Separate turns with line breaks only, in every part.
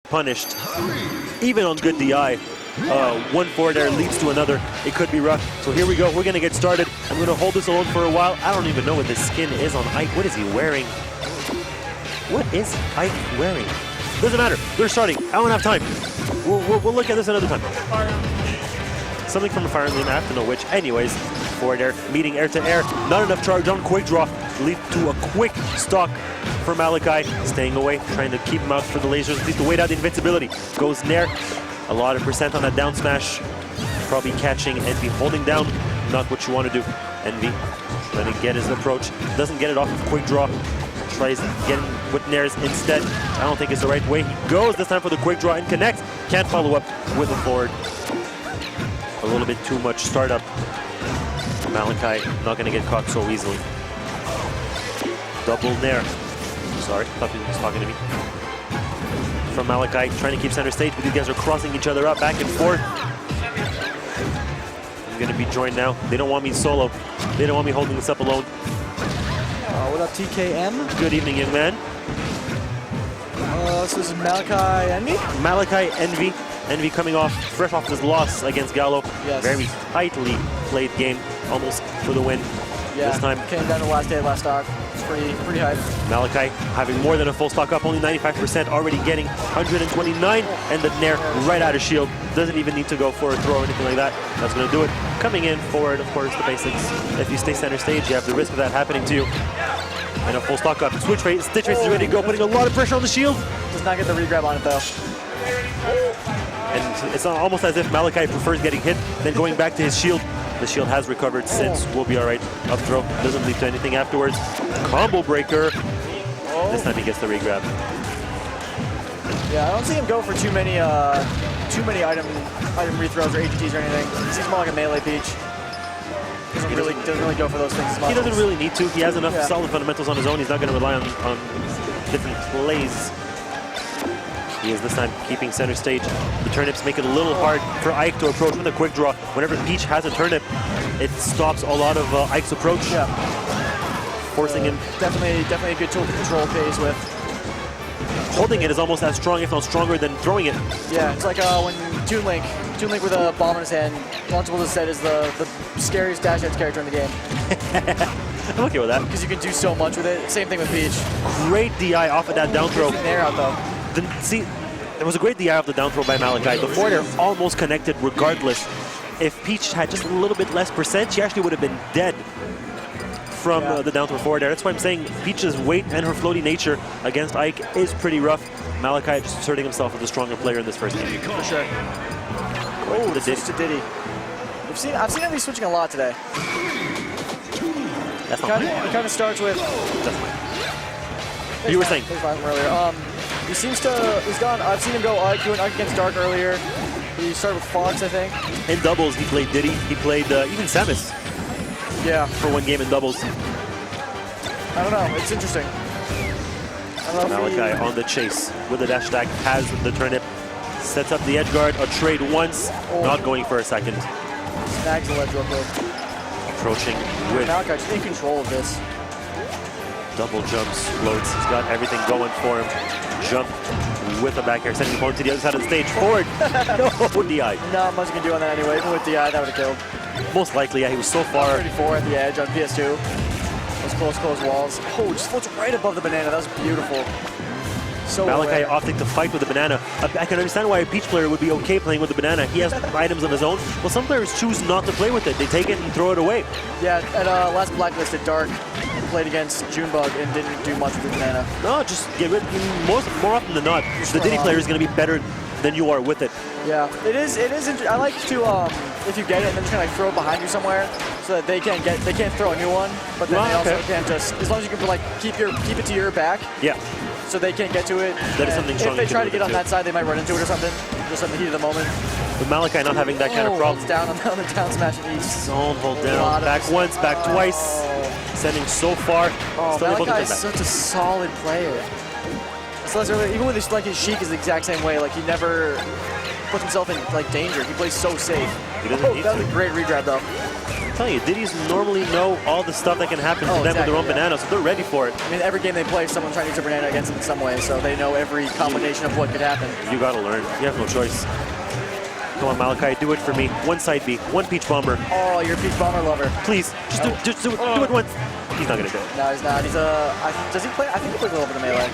punished, even on good DI. One forward there leads to another. It could be rough. So here we go. We're going to get started. I'm going to hold this alone for a while. I don't even know what the skin is on Ike. What is he wearing? What is Ike wearing? Doesn't matter. They're starting. I don't have time. We'll look at this another time. Something from a Fire Emblem. I have to know which. Anyways, forward air meeting air to air. Not enough charge on quick draw. Lead to a quick stock for Malachi. Staying away, trying to keep him out for the lasers. At least to wait out the invincibility. Goes Nair. A lot of percent on that down smash. Probably catching Envy, holding down. Not what you want to do. Envy trying to get his approach. Doesn't get it off of quick draw. Tries getting with Nairs instead. I don't think it's the right way. He goes this time for the quick draw and connects. Can't follow up with a forward. A little bit too much startup. Malachi not going to get caught so easily. Double Nair. Sorry, thought he was talking to me. From Malachi, trying to keep center stage, but these guys are crossing each other up back and forth. I'm going to be joined now. They don't want me solo. They don't want me holding this up alone.
What up, TKM?
Good evening, young man.
This is Malachi Envy?
Malachi Envy. Envy coming off, fresh off his loss against Gallo.
Yes.
Very tightly played game, almost for the win.
Yeah,
this time.
Came down to the last day of last stock. It's pretty hype.
Malachi having more than a full stock up, only 95%, already getting 129, and the Nair right out of shield. Doesn't even need to go for a throw or anything like that. That's going to do it. Coming in forward, of course, the basics. If you stay center stage, you have the risk of that happening to you. And a full stock up. Switch phase, Stitch phase is ready to go, putting a lot of pressure on the shield.
Does not get the regrab on it though.
And it's almost as if Malachi prefers getting hit than going back to his shield. The shield has recovered since. We'll be all right. Up throw doesn't lead to anything afterwards. Combo breaker. This time he gets the regrab.
Yeah, I don't see him go for too many item rethrows or AGTs or anything. He seems more like a melee Peach. Doesn't really go for those things as much.
He doesn't really need to. He has enough solid fundamentals on his own. He's not going to rely on different plays. He is this time keeping center stage. The turnips make it a little hard for Ike to approach with a quick draw. Whenever Peach has a turnip, it stops a lot of Ike's approach.
Yeah.
Forcing him.
Definitely a good tool to control phase with.
Holding it is almost as strong, if not stronger, than throwing it.
Yeah, it's like when Toon Link with a bomb in his hand, Launchable has said is the scariest dash dance character in the game.
I'm okay with that.
Because you can do so much with it. Same thing with Peach.
Great DI off of that down throw.
Nair out though.
See, there was a great DI off the down throw by Malachi. The forward air almost connected regardless. If Peach had just a little bit less percent, she actually would have been dead from the down throw forward air. That's why I'm saying Peach's weight and her floaty nature against Ike is pretty rough. Malachi just asserting himself as the stronger player in this first game.
For sure. Oh, the Diddy. To Diddy. I've seen him switching a lot today.
That's not
It kind of starts with...
You were saying?
Earlier. He seems to... I've seen him go Ike, doing Ike against Dark earlier. He started with Fox, I think.
In doubles, he played Diddy. He played even Samus.
Yeah.
For one game in doubles.
I don't know. It's interesting.
Malachi on the chase with the dash attack, has the turnip, sets up the edge guard, a trade once, not going for a second.
Snags the ledge real quick.
Approaching with
Malachi's in control of this.
Double jumps, floats. He's got everything going for him. Jump with a back air, sending the opponent to the other side of the stage. Forward. No DI.
Not much you can do on that anyway. Even with DI, that would have killed.
Most likely, yeah. He was so far.
34 at the edge on PS2. Those close walls. Oh, just floats right above the banana. That was beautiful. So
Malachi opting to fight with the banana. I can understand why a Peach player would be okay playing with the banana. He has items of his own. Well, some players choose not to play with it. They take it and throw it away.
Yeah, at last Blacklisted, Dark played against Junebug and didn't do much with the banana.
No, just get rid. More often than not, the Diddy player is going to be better than you are with it.
Yeah, it is. I like to if you get it and then just kind of like throw it behind you somewhere so that they can't throw a new one, but then they also can't just, as long as you can like keep it to your back.
Yeah.
So they can't get to it.
That is something strong.
If they try to get on that side, they might run into it or something. Just in the heat of the moment.
With Malachi not having that kind of problem.
Down on the down smash and each.
Don't hold down. Back once, back twice. Sending so far. Still able to
Malachi is such a solid player. So even with his Sheik is the exact same way. Like he never puts himself in like danger. He plays so safe.
He doesn't need
that was
to.
a great regrab though.
telling you, Diddy's normally know all the stuff that can happen to them with their own banana, so they're ready for it.
I mean, every game they play, someone's trying to use a banana against them in some way, so they know every combination of what could happen.
You gotta learn. You have no choice. Come on, Malachi, do it for me. One side B, one Peach Bomber.
Oh, you're a Peach Bomber lover.
Please, just do it. Do it once. He's not gonna do it.
No, he's not. He's does he play? I think he plays a little bit of melee.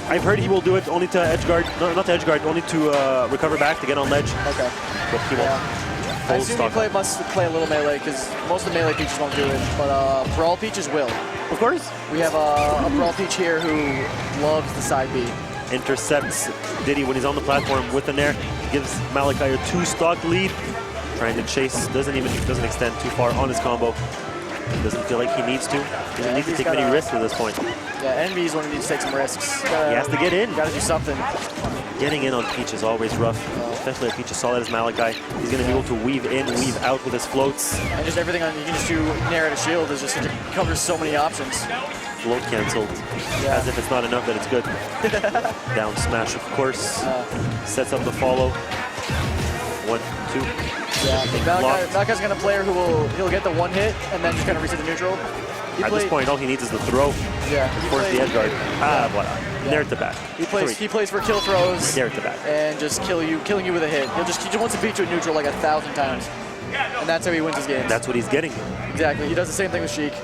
I've heard he will do it only to edge guard, no, not to edge guard, only to recover back to get on ledge.
Okay.
But he won't.
I assume he must play a little melee because most of the melee Peaches won't do it, but Brawl Peaches will.
Of course.
We have a Brawl Peach here who loves the side B.
Intercepts Diddy when he's on the platform with an air. Gives Malachi a 2-stock lead. Trying to chase, doesn't extend too far on his combo. Doesn't feel like he needs to. Doesn't need to take many risks at this point.
Yeah, Envy's one who needs to take some risks.
He has to get in.
You gotta do something.
Getting in on Peach is always rough, especially if Peach is solid as Malachi. He's going to be able to weave in, weave out with his floats.
And just everything you can just do Nair to shield is just, it covers so many options.
Float canceled, as if it's not enough that it's good. Down smash, of course. Sets up the follow. 1, 2.
Yeah, Malachi's going to play her he'll get the one hit and then just kind of reset the neutral.
At this point, all he needs is the throw.
Yeah.
Of course, the edge guard. Voilà. Nair at the back.
He plays for kill throws.
Nair at the back.
And just killing you with a hit. He just wants to beat you at neutral like 1,000 times. And that's how he wins his games.
That's what he's getting.
Exactly. He does the same thing with Sheik.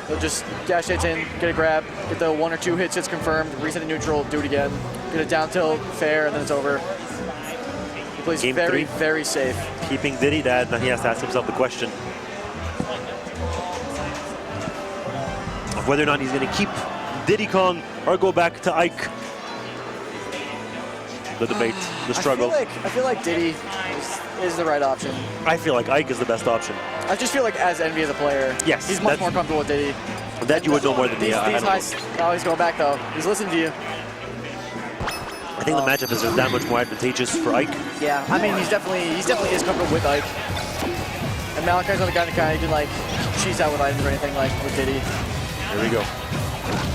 He'll just dash hits in, get a grab, get the 1 or 2 hits confirmed, reset the neutral, do it again, get a down tilt, fair, and then it's over. He plays
Game
very,
3.
very safe.
Keeping Diddy dead, now he has to ask himself the question of whether or not he's going to keep Diddy Kong or go back to Ike. The debate, the struggle.
I feel like Diddy is the right option.
I feel like Ike is the best option.
I just feel like as Envy as a player,
yes,
he's much more comfortable with Diddy.
That you would know more than me.
Oh, he's going back though. He's listening to you.
I think the matchup is just that much more advantageous for Ike.
Yeah, I mean, he definitely is comfortable with Ike. And Malachi's not the kind of guy who can like cheese out with items or anything like with Diddy.
Here we go.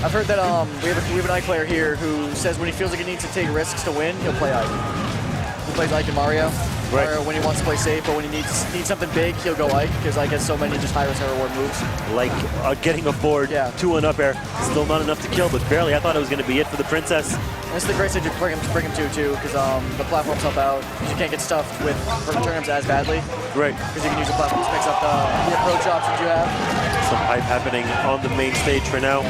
I've heard that we have an Ike player here who says when he feels like he needs to take risks to win, he'll play Ike. He plays Ike and Mario.
Right.
Or when he wants to play safe, but when he needs something big, he'll go Ike because Ike has so many just high risk high reward moves.
Like getting a forward, 2 and up air, still not enough to kill, but barely. I thought it was going to be it for the Princess.
And this is the great stage to bring him to too, because the platforms help out. You can't get stuffed with turnips as badly.
Right.
Because you can use the platform to mix up the approach options you have.
Some hype happening on the main stage for now.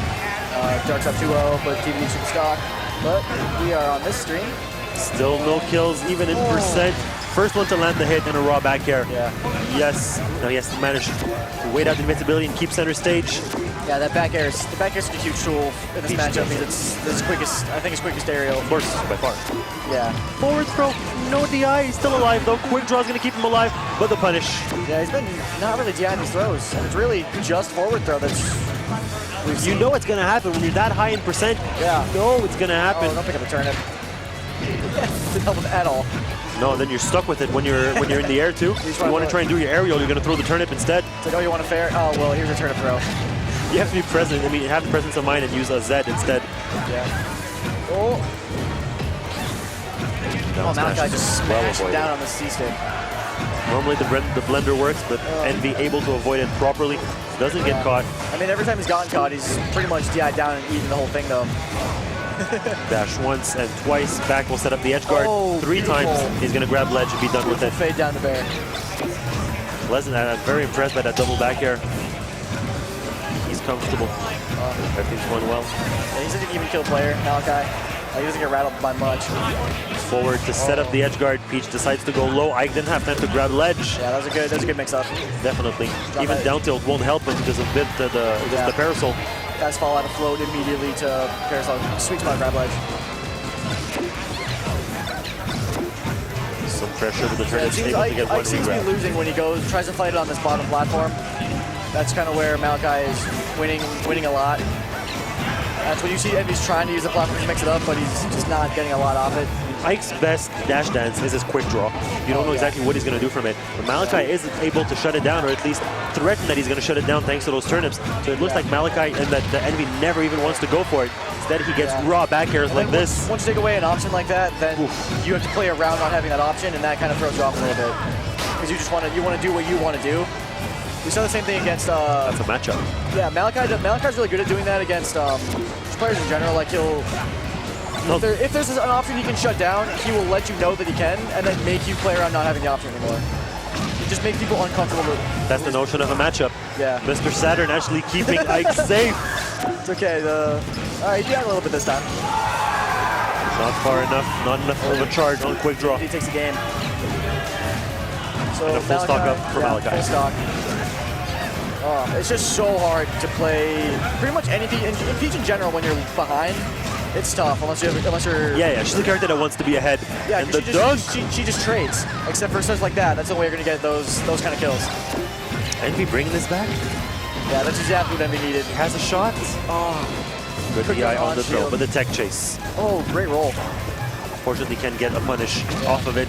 Dark's up 2-0, but DVD should stock. But we are on this stream.
Still no kills, even in percent. First one to land the hit in a raw back air.
Yeah.
Yes. Now he has to manage to wait out the invincibility and keep center stage.
Yeah, the back air is such a huge tool in this matchup because it's his quickest aerial.
Of course, by far.
Yeah.
Forward throw, no DI, he's still alive though. Quick draw is going to keep him alive, but the punish.
Yeah, he's been not really DIing his throws, and it's really just forward throw that's.
You know it's going to happen when you're that high in percent.
Yeah.
You know it's going to happen.
Oh, don't pick up a turnip. Didn't help him at all.
No, then you're stuck with it when you're in the air too. You want to try and do your aerial, you're going to throw the turnip instead.
It's like, oh, you want a fair? Oh, well, here's a turnip throw.
You have to be present. I mean, have the presence of mind and use a Z instead.
Yeah. Oh. Oh, Malachi just smashed down on the C-stick.
Normally the blender works, but Envy able to avoid it properly. Doesn't get caught.
I mean, every time he's gotten caught, he's pretty much DI'd down and eaten the whole thing, though.
Dash once and twice. Back will set up the edge guard. 3 times. He's going to grab ledge and be done with it.
Fade down the bear.
Pleasant. I'm very impressed by that double back air. He's comfortable. Everything's going well.
Yeah, he's an even kill player, Malachi. He doesn't get rattled by much.
Forward to set up the edge guard. Peach decides to go low. Ike didn't have time to grab ledge.
Yeah, that was a good mix-up.
Definitely. Even down tilt won't help him because of the parasol.
Guys fall out of float immediately to parasol. Sweet spot grab ledge.
Some pressure with the turn.
It seems Ike seems to be losing when he tries to fight it on this bottom platform. That's kind of where Malachi is winning a lot. That's what you see Envy's trying to use the platform to mix it up, but he's just not getting a lot off it.
Ike's best dash dance is his quick draw. You don't know exactly what he's going to do from it. But Malachi is able to shut it down, or at least threaten that he's going to shut it down thanks to those turnips. So it looks like Malachi and that the Envy never even wants to go for it. Instead, he gets raw back airs like this.
Once you take away an option like that, then you have to play around not having that option, and that kind of throws you off a little bit. Because you want to do what you want to do. We saw the same thing against.
That's a matchup.
Yeah, Malachi's really good at doing that against just players in general. Like if there's an option he can shut down, he will let you know that he can, and then make you play around not having the option anymore. He just makes people uncomfortable.
That's the notion of a matchup.
Yeah.
Mr. Saturn actually keeping Ike safe.
It's okay. All right, he got a little bit this time.
Not far enough. Not enough of a charge on quick draw.
He takes the game. So
And a full stock up for Malachi.
Full stock. Oh, it's just so hard to play pretty much any Peach. In Peach in general, when you're behind, it's tough unless you're.
Yeah. She's the character that wants to be ahead.
Yeah,
and the dunk.
She just trades. Except for stuff like that. That's the way you're gonna get those kind of kills.
Envy bringing this back.
Yeah, that's exactly what Envy needed.
Has a shot.
Oh.
Good DI on the throw, but the tech chase.
Oh, great roll.
Fortunately, can get a punish off of it.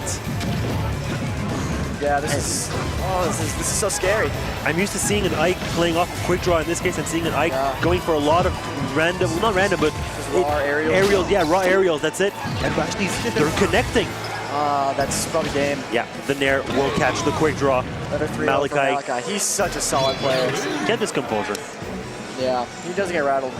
Yeah, this is so scary.
I'm used to seeing an Ike playing off of quick draw in this case, and seeing an Ike going for a lot of random, well, not random, but
raw aerials.
Yeah, raw aerials. That's it. And actually, they're connecting.
That's probably game.
Yeah, the Nair will catch the quick draw.
Malachi. He's such a solid player.
Get this composure.
Yeah, he doesn't get rattled.